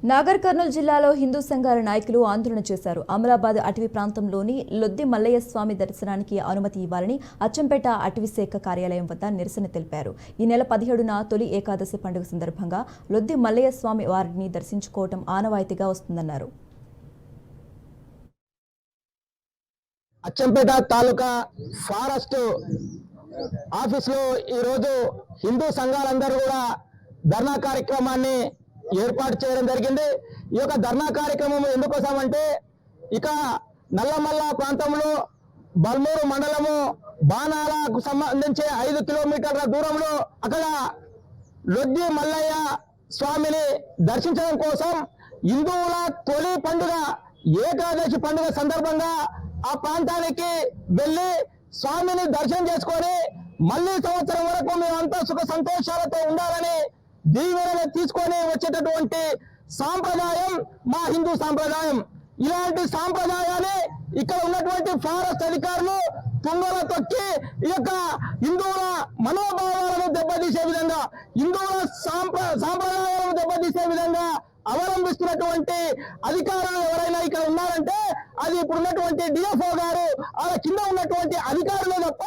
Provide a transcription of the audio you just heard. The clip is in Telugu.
నాగర్ కర్నూలు జిల్లాలో హిందూ సంఘాల నాయకులు ఆందోళన చేశారు. అమలాబాద్ అటవీ ప్రాంతంలోని లొద్ది మల్లయ్య స్వామి దర్శనానికి అనుమతి ఇవ్వాలని అచ్చంపేట అటవీ శాఖ కార్యాలయం వద్ద నిరసన తెలిపారు. ఈ నెల 17న తొలి ఏకాదశి పండుగ సందర్భంగా లొద్ది మల్లయ్య స్వామి వారిని దర్శించుకోవడం ఆనవాయితీగా వస్తుందన్నారు. అచ్చంపేట తాలూకా ఫారెస్ట్ ఆఫీసులో ఈరోజు హిందూ సంఘాలందరూ కూడా ధర్నా కార్యక్రమాన్ని ఏర్పాటు చేయడం జరిగింది. ఈ యొక్క ధర్నా కార్యక్రమం ఎందుకోసం అంటే ఇక నల్లమల్ల ప్రాంతంలో బల్మూరు మండలము బాణాలకు సంబంధించి 5 కిలోమీటర్ల దూరంలో అక్కడ లొద్ది మల్లయ్య స్వామిని దర్శించడం కోసం హిందువుల తొలి పండుగ ఏకాదశి పండుగ సందర్భంగా ఆ ప్రాంతానికి వెళ్ళి స్వామిని దర్శనం చేసుకొని మళ్ళీ సంవత్సరం వరకు మేమంతా సుఖ సంతోషాలతో ఉండాలని దీవెనలు తీసుకొని వచ్చేటటువంటి సాంప్రదాయం మా హిందూ సాంప్రదాయం. ఇలాంటి సాంప్రదాయాన్ని ఇక్కడ ఉన్నటువంటి ఫారెస్ట్ అధికారులు తుంగలో తొక్కి ఈ యొక్క హిందువుల మనోభావాలను దెబ్బతీసే విధంగా, హిందువుల సాంప్రదాయాలను దెబ్బతీసే విధంగా అవలంబిస్తున్నటువంటి అధికారులు ఎవరైనా ఇక్కడ ఉన్నారంటే అది ఇప్పుడు ఉన్నటువంటి డిఎఫ్ఓ గారు, ఆ కింద ఉన్నటువంటి అధికారులే తప్ప